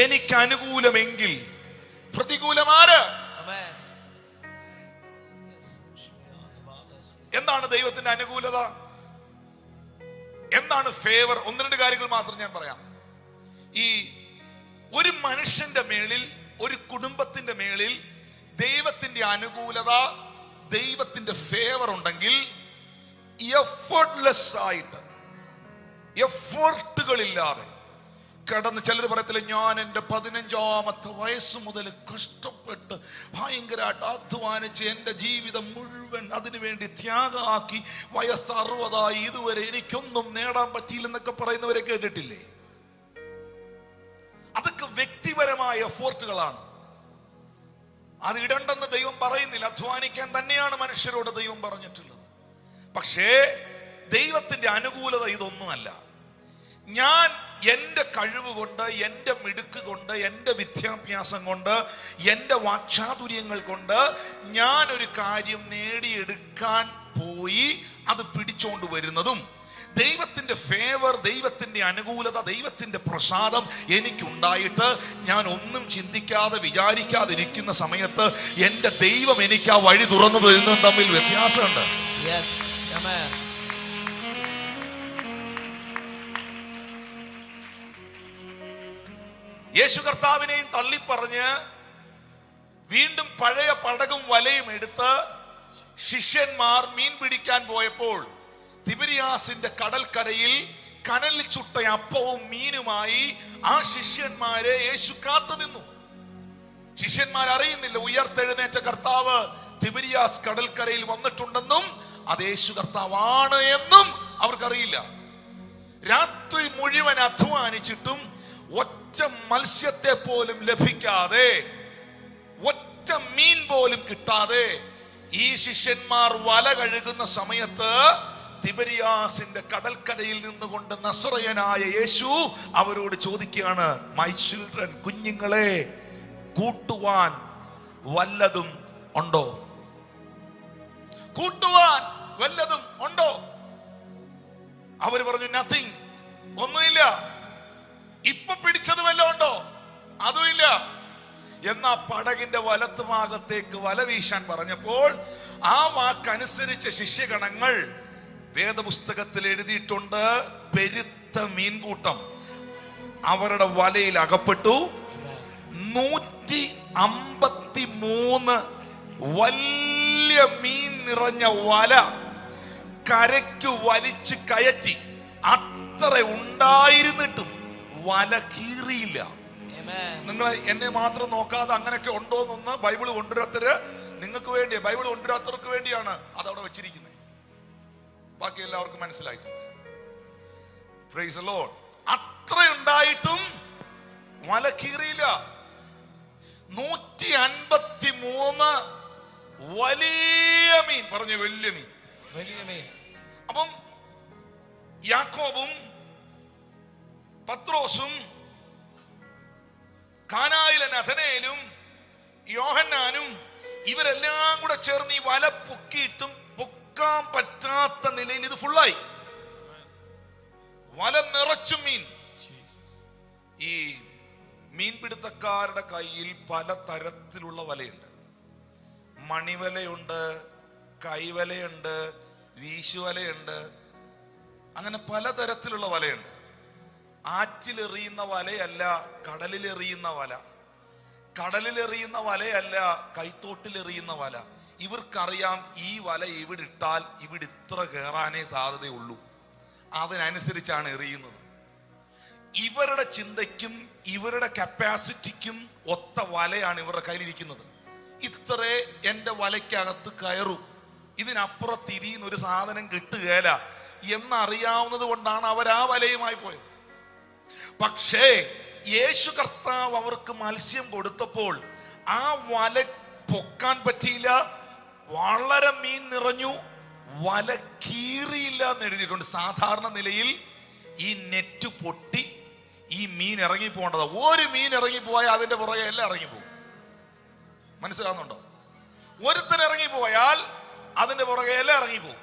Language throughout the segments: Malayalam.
എനിക്ക് അനുകൂലമെങ്കിൽ പ്രതികൂലമാര്? എന്താണ് ദൈവത്തിന്റെ അനുകൂലത? എന്താണ് ഫേവർ? ഒന്ന് രണ്ട് കാര്യങ്ങൾ മാത്രം ഞാൻ പറയാം. ഈ ഒരു മനുഷ്യന്റെ മേളിൽ, ഒരു കുടുംബത്തിന്റെ മേളിൽ ദൈവത്തിന്റെ അനുകൂലത, ദൈവത്തിന്റെ ഫേവർ ഉണ്ടെങ്കിൽ എഫർട്ട്ലെസ് ആയിട്ട്, എഫർട്ടുകളില്ലാതെ കടന്ന്, ചിലർ പറയത്തില്ല, ഞാൻ എൻ്റെ 15-ാമത്തെ വയസ്സ് മുതൽ കഷ്ടപ്പെട്ട് ഭയങ്കരമായിട്ട് അധ്വാനിച്ച് എൻ്റെ ജീവിതം മുഴുവൻ അതിനുവേണ്ടി ത്യാഗമാക്കി വയസ്സ് 60 ഇതുവരെ എനിക്കൊന്നും നേടാൻ പറ്റിയില്ലെന്നൊക്കെ പറയുന്നവരെ കേട്ടിട്ടില്ലേ? അതൊക്കെ വ്യക്തിപരമായ എഫോർട്ടുകളാണ്. അത് ഇടണ്ടെന്ന് ദൈവം പറയുന്നില്ല. അധ്വാനിക്കാൻ തന്നെയാണ് മനുഷ്യരോട് ദൈവം പറഞ്ഞിട്ടുള്ളത്. പക്ഷേ ദൈവത്തിന്റെ അനുകൂലത ഇതൊന്നുമല്ല. ഞാൻ എൻ്റെ കഴിവ് കൊണ്ട്, എൻ്റെ മിടുക്ക് കൊണ്ട്, എൻ്റെ വിദ്യാഭ്യാസം കൊണ്ട്, എൻ്റെ വാക്ചാതുര്യങ്ങൾ കൊണ്ട് ഞാനൊരു കാര്യം നേടിയെടുക്കാൻ പോയി അത് പിടിച്ചോണ്ട് വരുന്നതും, ദൈവത്തിന്റെ ഫേവർ, ദൈവത്തിന്റെ അനുകൂലത, ദൈവത്തിന്റെ പ്രസാദം എനിക്കുണ്ടായിട്ട് ഞാൻ ഒന്നും ചിന്തിക്കാതെ വിചാരിക്കാതിരിക്കുന്ന സമയത്ത് എൻ്റെ ദൈവം എനിക്ക് ആ വഴി തുറന്നു തരുന്നതും തമ്മിൽ വ്യത്യാസമുണ്ട്. യേശു കർത്താവിനെയും തള്ളിപ്പറഞ്ഞ് വീണ്ടും പഴയ പടകും വലയും എടുത്ത് ശിഷ്യന്മാർ മീൻ പിടിക്കാൻ പോയപ്പോൾ തിബിരിയാസിന്റെ കടൽക്കരയിൽ കനലിൽ ചുട്ട അപ്പവും മീനുമായി ആ ശിഷ്യന്മാരെ യേശു കാത്തു നിന്നു. ശിഷ്യന്മാർ അറിയുന്നില്ല ഉയർത്തെഴുന്നേറ്റ കർത്താവ് തിബിരിയാസ് കടൽക്കരയിൽ വന്നിട്ടുണ്ടെന്നും അത് യേശു കർത്താവാണ് എന്നും അവർക്കറിയില്ല. രാത്രി മുഴുവൻ അധ്വാനിച്ചിട്ടും ഒറ്റ മത്സ്യത്തെ പോലും ലഭിക്കാതെ, ഒറ്റ മീൻ പോലും കിട്ടാതെ ഈ ശിഷ്യന്മാർ വല കഴുകുന്ന സമയത്ത് തിബരിയാസിന്റെ കടൽക്കരയിൽ നിന്നുകൊണ്ട് നസറയനായ യേശു അവരോട് ചോദിക്കുകയാണ്, മൈ ചിൽഡ്രൻ, കുഞ്ഞുങ്ങളെ, കൂട്ടുവാൻ വല്ലതും ഉണ്ടോ? കൂട്ടുവാൻ വല്ലതും ഉണ്ടോ? അവര് പറഞ്ഞു, നത്തിങ്, ഒന്നുമില്ല. ഇപ്പൊ പിടിച്ചത് വല്ലതും ഉണ്ടോ? അതുമില്ല. എന്നാ പടകിന്റെ വലത്ത് ഭാഗത്തേക്ക് വല വീശാൻ പറഞ്ഞപ്പോൾ ആ വാക്കനുസരിച്ച ശിഷ്യഗണങ്ങൾ, വേദപുസ്തകത്തിൽ എഴുതിയിട്ടുണ്ട്, പെരുത്ത മീൻകൂട്ടം അവരുടെ വലയിൽ അകപ്പെട്ടു. 153 വലിയ മീൻ നിറഞ്ഞ വല കരയ്ക്ക് വലിച്ച് കയറ്റി. അത്ര ഉണ്ടായിരുന്നിട്ടും വല കീറിയില്ല. നിങ്ങൾ എന്നെ മാത്രം നോക്കാതെ അങ്ങനെയൊക്കെ ഉണ്ടോന്നൊന്ന് ബൈബിൾ കൊണ്ടുവരാത്തര് നിങ്ങൾക്ക് വേണ്ടി, ബൈബിൾ കൊണ്ടുവരാത്തവർക്ക് വേണ്ടിയാണ് അതവിടെ വെച്ചിരിക്കുന്നത്. ബാക്കി എല്ലാവർക്കും മനസ്സിലായിട്ടുണ്ട്. Praise the Lord. അത്ര ഉണ്ടായിട്ടും വല കീറിയില്ല. 153 വലിയ മീൻ, പറഞ്ഞു വലിയ മീൻ. അപ്പം യാക്കോബും പത്രോസും കാനായിലെ നഥനയേലും യോഹന്നാനും ഇവരെല്ലാം കൂടെ ചേർന്ന് ഈ വല പൊക്കിയിട്ടും പൊക്കാൻ പറ്റാത്ത നിലയിൽ ഇത് ഫുള്ളായി. വല നിറച്ചും മീൻ. ഈ മീൻപിടുത്തക്കാരുടെ കയ്യിൽ പല തരത്തിലുള്ള വലയുണ്ട്. മണിവലയുണ്ട്, കൈവലയുണ്ട്, വീശുവലയുണ്ട്, അങ്ങനെ പലതരത്തിലുള്ള വലയുണ്ട്. ആറ്റിലെറിയുന്ന വലയല്ല കടലിലെറിയുന്ന വല, കടലിലെറിയുന്ന വലയല്ല കൈത്തോട്ടിലെറിയുന്ന വല. ഇവർക്കറിയാം ഈ വല ഇവിടെ ഇട്ടാൽ ഇവിടെ ഇത്ര കയറാനേ സാധ്യതയുള്ളൂ, അതിനനുസരിച്ചാണ് എറിയുന്നത്. ഇവരുടെ ചിന്തയ്ക്കും ഇവരുടെ കപ്പാസിറ്റിക്കും ഒത്ത വലയാണ് ഇവരുടെ കയ്യിലിരിക്കുന്നത്. ഇത്രേ എൻ്റെ വലയ്ക്കകത്ത് കയറും, ഇതിനപ്പുറത്ത് ഇരിയുന്ന ഒരു സാധനം കിട്ടുകയില്ല എന്നറിയാവുന്നത് കൊണ്ടാണ് അവർ ആ വലയുമായി പോയത്. പക്ഷേ യേശു കർത്താവ് അവർക്ക് മത്സ്യം കൊടുത്തപ്പോൾ ആ വല പൊക്കാൻ പറ്റിയില്ല. വളരെ മീൻ നിറഞ്ഞു, വല കീറിയില്ല എന്ന് എഴുതിയിട്ടുണ്ട്. സാധാരണ നിലയിൽ ഈ നെറ്റ് പൊട്ടി ഈ മീൻ ഇറങ്ങി പോകേണ്ടതാ. ഒരു മീൻ ഇറങ്ങിപ്പോയാൽ അതിന്റെ പുറകെ എല്ലാം ഇറങ്ങിപ്പോകും. മനസ്സിലാവുന്നുണ്ടോ? ഒരുത്തൻ ഇറങ്ങിപ്പോയാൽ അതിന്റെ പുറകെ എല്ലാം ഇറങ്ങിപ്പോകും.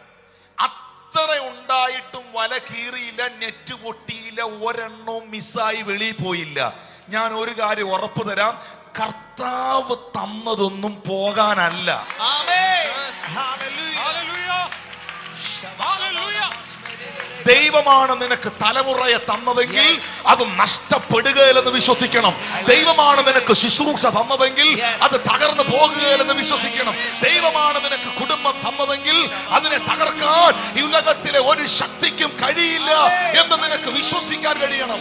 അത്ര ഉണ്ടായിട്ടും വല കീറിയില്ല, നെറ്റ് പൊട്ടിയില്ല, ഒരെണ്ണവും മിസ്സായി വെളിയിൽ പോയില്ല. ഞാൻ ഒരു കാര്യം ഉറപ്പു തരാം, കർത്താവ് തന്നതൊന്നും പോകാനല്ല. ദൈവമാണ് നിനക്ക് തലമുറയെ തന്നതെങ്കിൽ അത് നഷ്ടപ്പെടുകയില്ലെന്ന് വിശ്വസിക്കണം. ദൈവമാണ് നിനക്ക് ശുശ്രൂഷ തന്നതെങ്കിൽ അത് തകർന്നു പോകുകയില്ലെന്ന് വിശ്വസിക്കണം. ദൈവമാണ് നിനക്ക് കുടുംബം തന്നതെങ്കിൽ അതിനെ തകർക്കാൻ ഈ ഉലകത്തിലെ ഒരു ശക്തിക്കും കഴിയില്ല എന്ന് നിനക്ക് വിശ്വസിക്കാൻ കഴിയണം.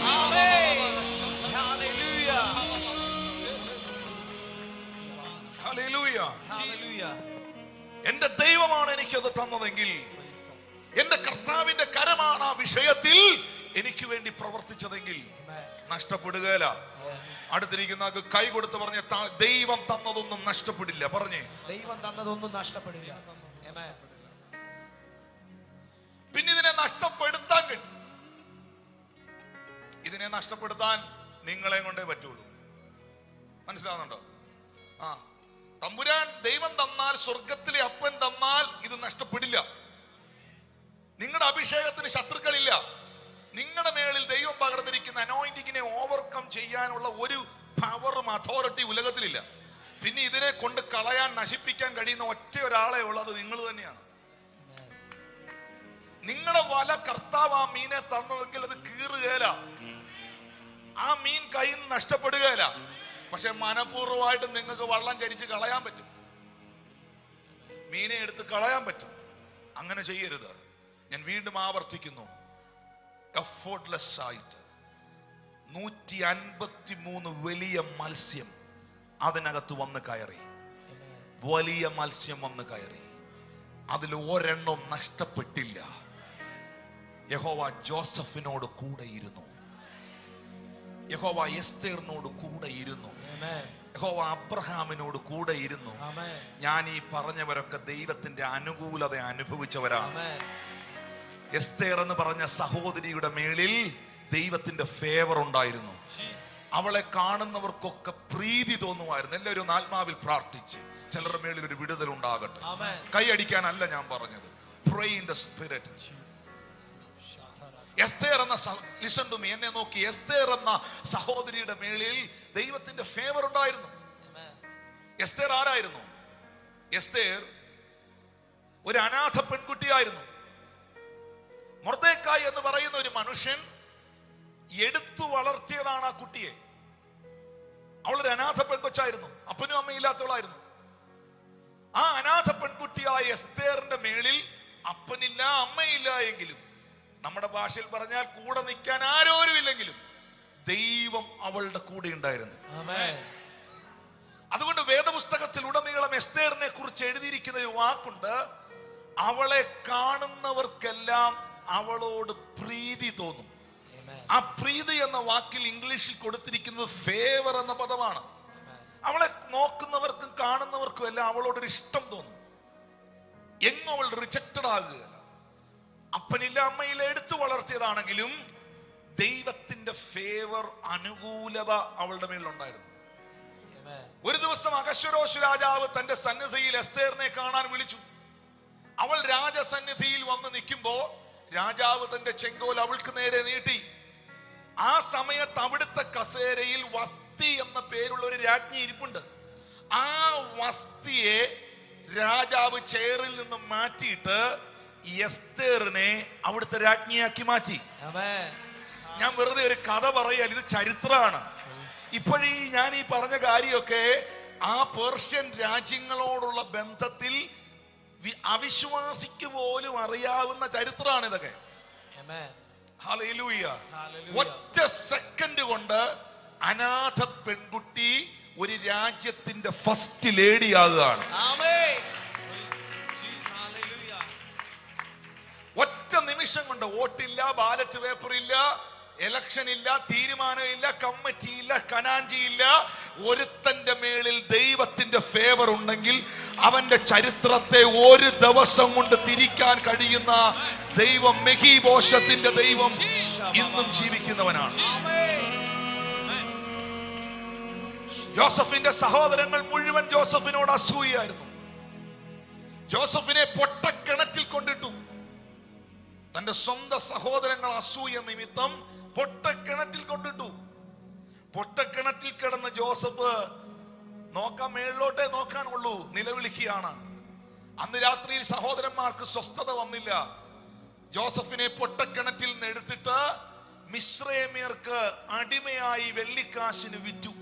എന്റെ ദൈവമാണ് എനിക്കത് തന്നതെങ്കിൽ, എന്റെ കർത്താവിന്റെ കരമാണ് ആ വിഷയത്തിൽ എനിക്ക് വേണ്ടി പ്രവർത്തിച്ചതെങ്കിൽ നഷ്ടപ്പെടുകയില്ല. അടുത്തിരിക്കുന്ന കൈ കൊടുത്ത് പറഞ്ഞ ദൈവം തന്നതൊന്നും നഷ്ടപ്പെടില്ല. പറഞ്ഞേ, ദൈവം തന്നതൊന്നും നഷ്ടപ്പെടില്ല. പിന്നെ ഇതിനെ നഷ്ടപ്പെടുത്താൻ കിട്ടും. ഇതിനെ നഷ്ടപ്പെടുത്താൻ നിങ്ങളെ കൊണ്ടേ പറ്റുള്ളൂ. മനസ്സിലാവുന്നുണ്ടോ? തമ്പുരാൻ ദൈവം തന്നാൽ, സ്വർഗത്തിലെ അപ്പൻ തന്നാൽ ഇത് നഷ്ടപ്പെടില്ല. നിങ്ങളുടെ അഭിഷേകത്തിന് ശത്രുക്കളില്ല. നിങ്ങളുടെ മേളിൽ ദൈവം പകർന്നിരിക്കുന്ന അനോയിന്റിങ്ങിനെ ഓവർകം ചെയ്യാനുള്ള ഒരു പവറും അതോറിറ്റി ഉലകത്തിലില്ല. പിന്നെ ഇതിനെ കൊണ്ട് കളയാൻ, നശിപ്പിക്കാൻ കഴിയുന്ന ഒറ്റ ഒരാളെ ഉള്ളത് നിങ്ങൾ തന്നെയാണ്. നിങ്ങളുടെ വല കർത്താവ് ആ മീനെ തന്നതെങ്കിൽ അത് കീറുകയില്ല, ആ മീൻ കയ്യിൽ നിന്ന് നഷ്ടപ്പെടുകയില്ല. പക്ഷെ മനഃപൂർവ്വമായിട്ട് നിങ്ങൾക്ക് വള്ളം ചരിച്ച് കളയാൻ പറ്റും, മീനെ എടുത്ത് കളയാൻ പറ്റും. അങ്ങനെ ചെയ്യരുത്. ഞാൻ വീണ്ടും ആവർത്തിക്കുന്നു, എഫോർട്ട്ലെസ് ആയിട്ട് 153 വലിയ മത്സ്യം അതിനകത്ത് വന്ന് കയറി. വലിയ മത്സ്യം വന്ന് കയറി, അതിൽ ഒരെണ്ണം നഷ്ടപ്പെട്ടില്ല. യഹോവ ജോസഫിനോട് കൂടെ ഇരുന്നു. യഹോവ എസ്തേറിനോട് കൂടെ ഇരുന്നു. യഹോവ അബ്രഹാമിനോട് കൂടെ ഇരുന്നു. ഞാൻ ഈ പറഞ്ഞവരൊക്കെ ദൈവത്തിന്റെ അനുകൂലത അനുഭവിച്ചവരാണ്. എസ്തേർ എന്ന് പറഞ്ഞ സഹോദരിയുടെ മേളിൽ ദൈവത്തിന്റെ ഫേവർ ഉണ്ടായിരുന്നു. അവളെ കാണുന്നവർക്കൊക്കെ പ്രീതി തോന്നുമായിരുന്നു. എല്ലാവരും ആത്മാവിൽ പ്രാർത്ഥിച്ച് ചിലരുടെ മേളിൽ ഒരു വിടുതൽ ഉണ്ടാകട്ടെ. കൈയടിക്കാനല്ല ഞാൻ പറഞ്ഞത്, pray in the spirit. Esther എന്ന ലിസൺ ടു മീ, എന്നെ നോക്കി, എസ്തേർ എന്ന സഹോദരിയുടെ മേളിൽ ദൈവത്തിന്റെ ഫേവർ ഉണ്ടായിരുന്നു. എസ്തേർ ആരായിരുന്നു? എസ്തേർ ഒരു അനാഥ പെൺകുട്ടിയായിരുന്നു. മൊർദെഖായി എന്ന് പറയുന്ന ഒരു മനുഷ്യൻ എടുത്തു വളർത്തിയതാണ് ആ കുട്ടിയെ. അവളൊരു അനാഥ പെൺകൊച്ചായിരുന്നു, അപ്പനും അമ്മയില്ലാത്തവളായിരുന്നു. ആ അനാഥ പെൺകുട്ടിയായ എസ്തേറിന്റെ മേളിൽ അപ്പനില്ല, അമ്മയില്ല എങ്കിലും, നമ്മുടെ ഭാഷയിൽ പറഞ്ഞാൽ കൂടെ നിൽക്കാൻ ആരോരുമില്ലെങ്കിലും ദൈവം അവളുടെ കൂടെ ഉണ്ടായിരുന്നു. അതുകൊണ്ട് വേദപുസ്തകത്തിൽ ഉടനീളം എസ്തേറിനെ കുറിച്ച് എഴുതിയിരിക്കുന്ന ഒരു വാക്കുണ്ട്, അവളെ കാണുന്നവർക്കെല്ലാം അവളോട് പ്രീതി തോന്നും. ആ പ്രീതി എന്ന വാക്കിൽ ഇംഗ്ലീഷിൽ കൊടുത്തിരിക്കുന്നത് ഫേവർ എന്ന പദമാണ്. അവളെ നോക്കുന്നവർക്കും കാണുന്നവർക്കും എല്ലാം അവളോടൊരു ഇഷ്ടം തോന്നും. എങ്ങും അവൾ റിജക്റ്റഡ് ആകുകയല്ല. അപ്പനില്ല, അമ്മയില്ല, എടുത്തു വളർത്തിയതാണെങ്കിലും ദൈവത്തിന്റെ ഫേവർ, അനുകൂലത അവളുടെ മേലുണ്ടായിരുന്നു. ഒരു ദിവസം അഹശ്വേരോശ് രാജാവ് തന്റെ സന്നിധിയിൽ എസ്തേറിനെ കാണാൻ വിളിച്ചു. അവൾ രാജസന്നിധിയിൽ വന്ന് നിൽക്കുമ്പോ രാജാവ് തന്റെ ചെങ്കോൽ അവൾക്ക് നേരെ നീട്ടി. ആ സമയത്ത് അവിടുത്തെ കസേരയിൽ വസ്തി എന്ന പേരുള്ള ഒരു രാജ്ഞി ഇരിപ്പുണ്ട്. ആ വസ്തിയെ രാജാവ് ചെയറിൽ നിന്ന് മാറ്റിയിട്ട് എസ്തേറിനെ അവിടുത്തെ രാജ്ഞിയാക്കി മാറ്റി. ഞാൻ വെറുതെ ഒരു കഥ പറയാൻ, ഇത് ചരിത്രമാണ്. ഇപ്പോഴീ ഞാൻ ഈ പറഞ്ഞ കാര്യമൊക്കെ ആ പേർഷ്യൻ രാജ്യങ്ങളോടുള്ള ബന്ധത്തിൽ അവിശ്വാസിക്ക് പോലും അറിയാവുന്ന ചരിത്രമാണ് ഇതൊക്കെ. ഹല്ലേലൂയ. ഒറ്റ സെക്കൻഡ് കൊണ്ട് അനാഥ പെൺകുട്ടി ഒരു രാജ്യത്തിന്റെ ഫസ്റ്റ് ലേഡി ആകുകയാണ്. ഒറ്റ നിമിഷം കൊണ്ട്. വോട്ടില്ല, ബാലറ്റ് പേപ്പർ ഇല്ല, ഇലക്ഷൻ ഇല്ല, തീരുമാനം ഇല്ല, കമ്മിറ്റി ഇല്ല, കനാഞ്ചി ഇല്ല. ഒരുത്തന്റെ മേളിൽ ദൈവത്തിന്റെ ഫേവർ ഉണ്ടെങ്കിൽ അവന്റെ ചരിത്രത്തെ ഒരു ദിവസം കൊണ്ട് തിരിക്കാൻ കഴിയുന്ന ദൈവം, മെഹീബോശത്തിന്റെ ദൈവം ഇന്നും ജീവിക്കുന്നവനാണ്. ജോസഫിന്റെ സഹോദരങ്ങൾ മുഴുവൻ ജോസഫിനോട് അസൂയായിരുന്നു. ജോസഫിനെ പൊട്ടക്കിണറ്റിൽ കൊണ്ടിട്ടു. തന്റെ സ്വന്തം സഹോദരങ്ങൾ അസൂയ നിമിത്തം പൊട്ടക്കിണറ്റിൽ കൊണ്ടിട്ടു. പൊട്ടക്കിണറ്റിൽ കിടന്ന ജോസഫ് നോക്കാൻ മേളിലോട്ടേ നോക്കാനുള്ളൂ, നിലവിളിക്കുകയാണ്. അന്ന് രാത്രിയിൽ സഹോദരന്മാർക്ക് സ്വസ്ഥത വന്നില്ല. ജോസഫിനെ പൊട്ടക്കിണറ്റിൽ നിന്ന് എടുത്തിട്ട് മിസ്രൈമ്യർക്ക് അടിമയായി വെള്ളിക്കാശിന് വിറ്റു.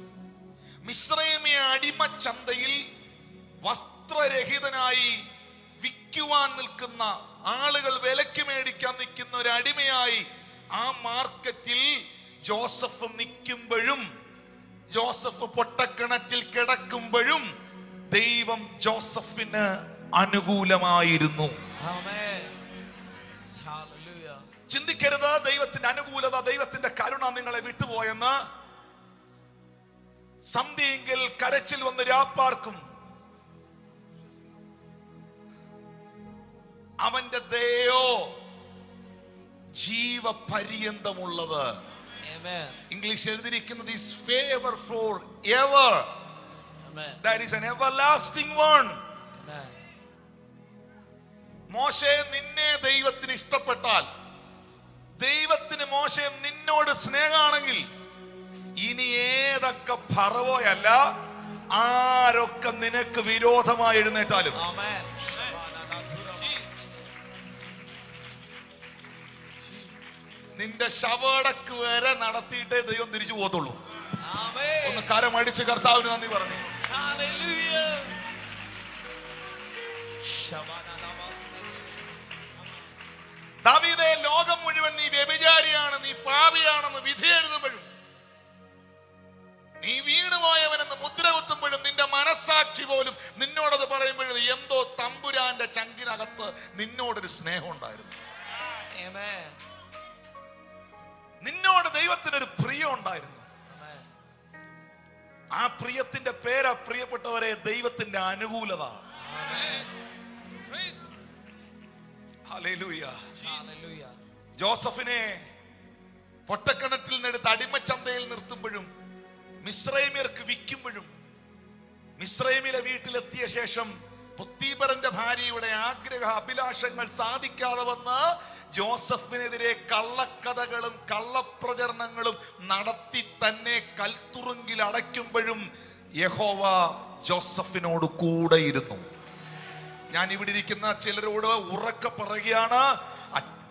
മിസ്രൈമ്യ അടിമ ചന്തയിൽ വസ്ത്രരഹിതനായി വിൽക്കുവാൻ നിൽക്കുന്ന ആളുകൾ, വിലയ്ക്ക് മേടിക്കാൻ നിൽക്കുന്ന ഒരു അടിമയായി ആ മാർക്കറ്റിൽ ജോസഫ് നിൽക്കുമ്പോഴും, ജോസഫ് പൊട്ടക്കിണറ്റിൽ കിടക്കുമ്പോഴും ദൈവം ജോസഫിന് അനുകൂലമായിരുന്നു. ചിന്തിക്കരുത് ദൈവത്തിന്റെ അനുകൂലത, ദൈവത്തിന്റെ കരുണ നിങ്ങളെ വിട്ടുപോയെന്ന്. സന്ധ്യയെങ്കിൽ കരച്ചിൽ വന്ന് രാപ്പാർക്കും. അവന്റെ ദയോ ജീവപര്യന്തമുള്ളത്. ഇംഗ്ലീഷ് എഴുതിയിരിക്കുന്നത് is favor for ever. That is an everlasting one. മോശെ, നിന്നെ ദൈവത്തിന് ഇഷ്ടപ്പെട്ടാൽ, ദൈവത്തിന് മോശെ നിന്നോട് സ്നേഹമാണെങ്കിൽ, ഇനി ഏതൊക്കെ ഫറവോയല്ല ആരൊക്കെ നിനക്ക് വിരോധമായി എഴുന്നേറ്റാലും, നിന്റെ ശവടക്ക് വരെ നടത്തിയിട്ടേ ദൈവം തിരിച്ചു പോകത്തുള്ളൂ. ഒന്ന് കരമടിച്ച് കർത്താവിന് നന്ദി പറഞ്ഞു. ദാവീദേ, ലോകം മുഴുവൻ നീ വ്യഭിചാരിയാണ്, നീ പാപിയാണെന്ന് വിധി എഴുതുമ്പോഴും, നീ വീണുപോയവനെന്ന് മുദ്ര കുത്തുമ്പോഴും, നിന്റെ മനസ്സാക്ഷി പോലും നിന്നോടത് പറയുമ്പോഴും എന്തോ തമ്പുരാന്റെ ചങ്കിനകത്ത് നിന്നോടൊരു സ്നേഹം ഉണ്ടായിരുന്നു. നിന്നോട് ദൈവത്തിനൊരു പ്രിയം ഉണ്ടായിരുന്നു. ആ പ്രിയത്തിന്റെ പേരാ, പ്രിയപ്പെട്ടവരെ, ദൈവത്തിന്റെ അനുകൂലത. ഹല്ലേലൂയ. ജോസഫിനെ പൊട്ടക്കിണറ്റിൽ നിന്നെടുത്ത് അടിമച്ചന്തയിൽ നിർത്തുമ്പോഴും, മിസ്രൈമ്യർക്ക് വിൽക്കുമ്പോഴും, മിസ്രൈമിലെ വീട്ടിലെത്തിയ ശേഷം പൊത്തീഫറിന്റെ ഭാര്യയുടെ ആഗ്രഹ അഭിലാഷങ്ങൾ സാധിക്കാതെ വന്ന് ജോസഫിനെതിരെ കള്ളക്കഥകളും കള്ളപ്രചരണങ്ങളും നടത്തി തന്നെ കൽത്തുറുങ്കിൽ അടയ്ക്കുമ്പോഴും യഹോവ ജോസഫിനോട് കൂടെയിരുന്നു. ഞാൻ ഇവിടെ ഇരിക്കുന്ന ചിലരോട് ഉറക്കെ പറയുകയാണ്,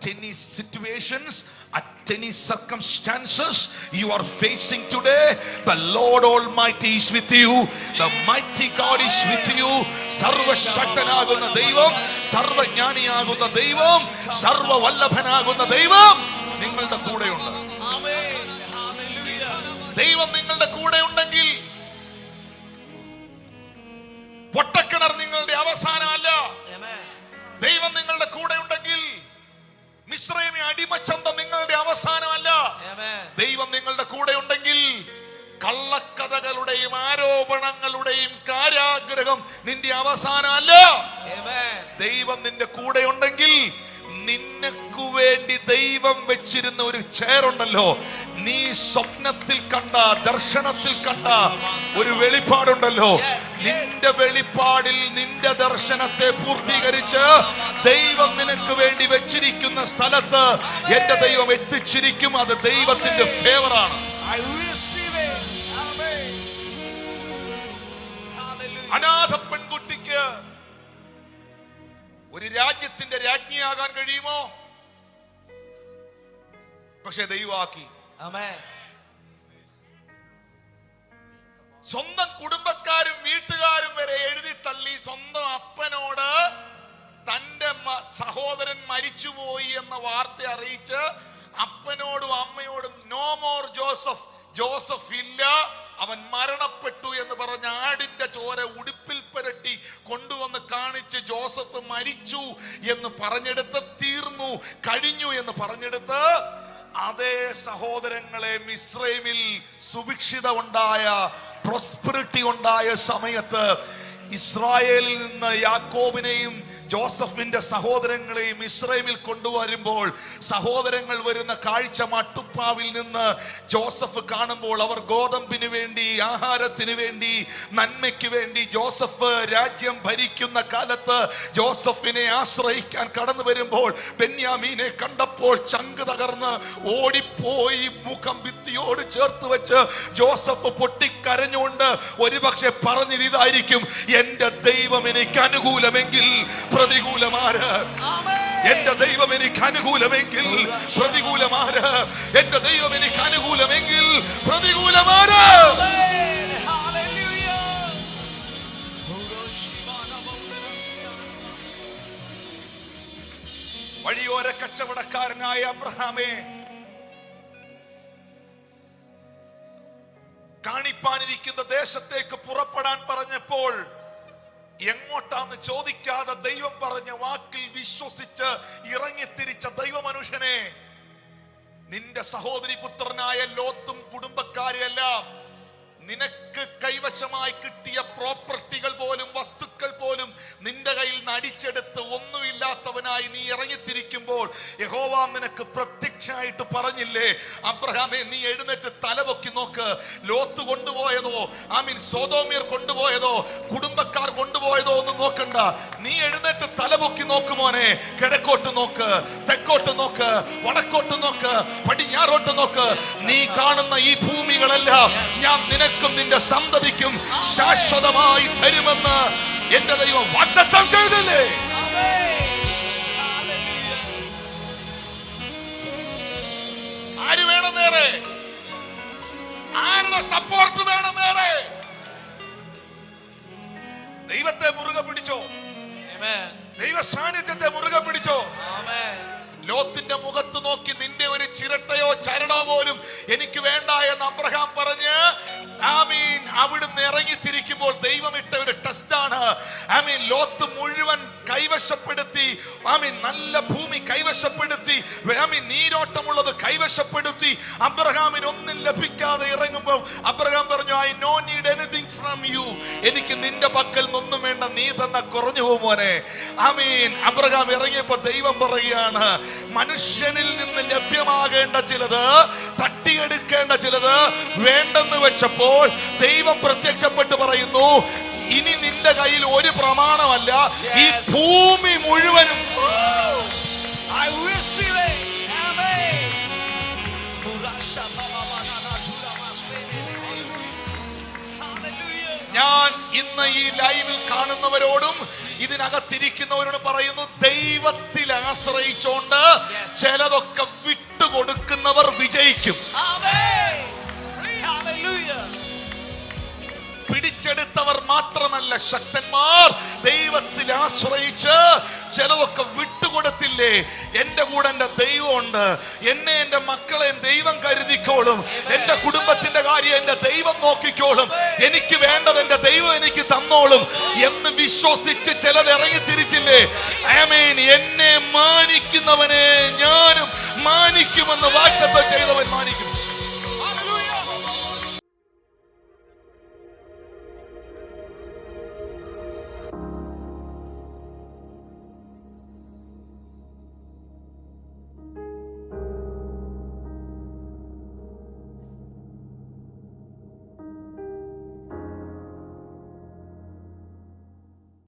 at any situations, at any circumstances you are facing today, the Lord Almighty is with you. The mighty God is with you. സർവശക്തനാകുന്ന ദൈവം, സർവജ്ഞാനിയാകുന്ന ദൈവം, സർവവല്ലഭനാകുന്ന ദൈവം നിങ്ങളുടെ കൂടെയുണ്ട്. ദൈവം നിങ്ങളുടെ കൂടെ ഉണ്ടെങ്കിൽ പൊട്ടക്കിണർ നിങ്ങളുടെ അവസാനമല്ല. ദൈവം നിങ്ങളുടെ കൂടെ ഉണ്ടെങ്കിൽ മിസ്രൈമി അടിമച്ചന്ത നിങ്ങളുടെ അവസാനമല്ല. ദൈവം നിങ്ങളുടെ കൂടെ ഉണ്ടെങ്കിൽ കള്ളക്കഥകളുടെയും ആരോപണങ്ങളുടെയും കാരാഗ്രഹം നിന്റെ അവസാനമല്ല. ദൈവം നിന്റെ കൂടെ ഉണ്ടെങ്കിൽ നിനക്ക് വേണ്ടി ദൈവം വെച്ചിരുന്ന ഒരു ചെയറുണ്ടല്ലോ, നീ സ്വപ്നത്തിൽ കണ്ട, ദർശനത്തിൽ കണ്ട ഒരു വെളിപ്പാടുണ്ടല്ലോ, നിന്റെ വെളിപ്പാടിൽ നിന്റെ ദർശനത്തെ പൂർത്തീകരിച്ച് ദൈവം നിനക്ക് വേണ്ടി വെച്ചിരിക്കുന്ന സ്ഥലത്ത് എന്റെ ദൈവം എത്തിച്ചിരിക്കും. അത് ദൈവത്തിന്റെ ഫേവറാണ്. അനാഥ പെൺകുട്ടിക്ക് ഒരു രാജ്യത്തിന്റെ രാജ്ഞിയാകാൻ കഴിയുമോ? പക്ഷെ ദൈവമാക്കി. സ്വന്തം കുടുംബക്കാരും വീട്ടുകാരും വരെ എഴുതി തള്ളി സ്വന്തം അപ്പനോട് തന്റെ സഹോദരൻ മരിച്ചുപോയി എന്ന വാർത്ത അറിയിച്ച് അപ്പനോടും അമ്മയോടും നോ മോർ ജോസഫ്, ജോസഫ് ഇല്ല, അവൻ മരണപ്പെട്ടു എന്ന് പറഞ്ഞ ആടിന്റെ ചോര ഉടുപ്പിൽ പുരട്ടി കൊണ്ടുവന്ന് കാണിച്ച് ജോസഫ് മരിച്ചു എന്ന് പറഞ്ഞെടുത്ത്, തീർന്നു കഴിഞ്ഞു എന്ന് പറഞ്ഞെടുത്ത്, അതേ സഹോദരങ്ങളെ മിസ്രൈമിൽ സുഭിക്ഷിത ഉണ്ടായ, പ്രോസ്പെറിറ്റി ഉണ്ടായ സമയത്ത് ഇസ്രായേലിൽ നിന്ന് യാക്കോബിനെയും ജോസഫിന്റെ സഹോദരങ്ങളെയും ഇസ്രായേലിൽ കൊണ്ടുവരുമ്പോൾ സഹോദരങ്ങൾ വരുന്ന കാഴ്ച മട്ടുപ്പാവിൽ നിന്ന് ജോസഫ് കാണുമ്പോൾ അവർ ഗോതമ്പിന് വേണ്ടി, ആഹാരത്തിന് വേണ്ടി, നന്മയ്ക്ക് വേണ്ടി ജോസഫ് രാജ്യം ഭരിക്കുന്ന കാലത്ത് ജോസഫിനെ ആശ്രയിക്കാൻ കടന്നു വരുമ്പോൾ ബെന്യാമീനെ കണ്ടപ്പോൾ ചങ്ക് തകർന്ന് ഓടിപ്പോയി മുഖം ഭിത്തിയോട് ചേർത്ത് വെച്ച് ജോസഫ് പൊട്ടിക്കരഞ്ഞുകൊണ്ട് ഒരുപക്ഷെ പറഞ്ഞത് ഇതായിരിക്കും: എന്റെ ദൈവം എനിക്ക് അനുകൂലമെങ്കിൽ പ്രതികൂലമാര്, എന്റെ ദൈവം എനിക്ക് അനുകൂലമെങ്കിൽ പ്രതികൂലമാര്, എന്റെ ദൈവം എനിക്ക് അനുകൂലമെങ്കിൽ പ്രതികൂലമാര്. വഴിയോര കച്ചവടക്കാരനായ അബ്രഹാമേ, കാണിപ്പാനിരിക്കുന്ന ദേശത്തേക്ക് പുറപ്പെടാൻ പറഞ്ഞപ്പോൾ എങ്ങോട്ടാന്ന് ചോദിക്കാതെ ദൈവം പറഞ്ഞ വാക്കിൽ വിശ്വസിച്ച് ഇറങ്ങിത്തിരിച്ച ദൈവമനുഷ്യനെ, നിന്റെ സഹോദരി പുത്രനായ ലോത്തും കുടുംബക്കാരെയെല്ലാം നിനക്ക് കൈവശമായി കിട്ടിയ പ്രോപ്പർട്ടികൾ പോലും, വസ്തുക്കൾ പോലും നിന്റെ കയ്യിൽ നിന്ന് അടിച്ചെടുത്ത് ഒന്നുമില്ലാത്തവനായി നീ ഇറങ്ങിത്തിരിക്കുമ്പോൾ യഹോവ നിനക്ക് പ്രത്യക്ഷമായിട്ട് പറഞ്ഞില്ലേ, അബ്രഹാമേ നീ എഴുന്നേറ്റ് തലപൊക്കി നോക്ക്. ലോത്ത് കൊണ്ടുപോയതോ സോദോമ്യർ കൊണ്ടുപോയതോ കുടുംബക്കാർ കൊണ്ടുപോയതോ ഒന്നും നോക്കണ്ട. നീ എഴുന്നേറ്റ് തലപൊക്കി നോക്കുമോനെ. കിഴക്കോട്ട് നോക്ക്, തെക്കോട്ട് നോക്ക്, വടക്കോട്ട് നോക്ക്, പടിഞ്ഞാറോട്ട് നോക്ക്. നീ കാണുന്ന ഈ ഭൂമികളെല്ലാം ഞാൻ നിനക്കും നിന്റെ സന്തതിക്കും ശാശ്വതമായി തരുമെന്ന് എന്റെ ദൈവം വാഗ്ദത്തം ചെയ്തില്ലേ? ആര് വേണം വേറെ? ആരുടെ സപ്പോർട്ട് വേണം വേറെ? ദൈവത്തെ മുറുകെ പിടിച്ചോ, ദൈവ സാന്നിധ്യത്തെ മുറുകെ പിടിച്ചോ. ലോത്തിന്റെ മുഖത്ത് നോക്കി നിന്റെ ഒരു ചിരട്ടയോ ചരടോ പോലും എനിക്ക് വേണ്ട എന്ന് അബ്രഹാം പറഞ്ഞ് അവിടുന്ന് ഇറങ്ങിത്തിരിക്കുമ്പോൾ ദൈവം ഇട്ട ഒരു ടെസ്റ്റാണ്. ലോത്ത് മുഴുവൻ കൈവശപ്പെടുത്തി, നല്ല ഭൂമി കൈവശപ്പെടുത്തി, നീരോട്ടമുള്ളത് കൈവശപ്പെടുത്തി. അബ്രഹാമിന് ഒന്നും ലഭിക്കാതെ ഇറങ്ങുമ്പോൾ അബ്രഹാം പറഞ്ഞു, I no need anything from you. എനിക്ക് നിന്റെ പക്കൽ നിന്നൊന്നും വേണ്ട, നീ തന്ന കുറഞ്ഞു പോമോനെ. അബ്രഹാം ഇറങ്ങിയപ്പോ ദൈവം പറയുകയാണ്, മനുഷ്യനിൽ നിന്ന് ലഭ്യമാകേണ്ട ചിലത്, തട്ടിയെടുക്കേണ്ട ചിലത് വേണ്ടെന്ന് വെച്ചപ്പോൾ ദൈവം പ്രത്യക്ഷപ്പെട്ട് പറയുന്നു, ഇനി നിന്റെ കയ്യിൽ ഒരു പ്രമാണമല്ല, ഈ ഭൂമി മുഴുവനും ഞാൻ ഇന്ന് ഈ ലൈവിൽ കാണുന്നവരോടും ഇതിനകത്തിരിക്കുന്നവരോട് പറയുന്നു, ദൈവത്തിൽ ആശ്രയിച്ചോണ്ട് ചിലതൊക്കെ വിട്ടുകൊടുക്കുന്നവർ വിജയിക്കും. പിടിച്ചെടുത്തവർ മാത്രമല്ല ശക്തന്മാർ. ദൈവത്തിൽ ആശ്രയിച്ച് ചിലതൊക്കെ വിട്ടുകൊടുത്തില്ലേ? എന്റെ കൂടെ എന്റെ ദൈവമുണ്ട്, എന്നെ എന്റെ മക്കളെ ദൈവം കരുതിക്കോളും, എന്റെ കുടുംബത്തിന്റെ കാര്യം എന്റെ ദൈവം നോക്കിക്കോളും, എനിക്ക് വേണ്ടത് എന്റെ ദൈവം എനിക്ക് തന്നോളും എന്ന് വിശ്വസിച്ച് ചിലത് ഇറങ്ങി തിരിച്ചില്ലേ? എന്നെ മാനിക്കുന്നവനെ ഞാനും മാനിക്കുമെന്ന് വാഗ്ദത്തം ചെയ്തവൻ മാനിക്കും.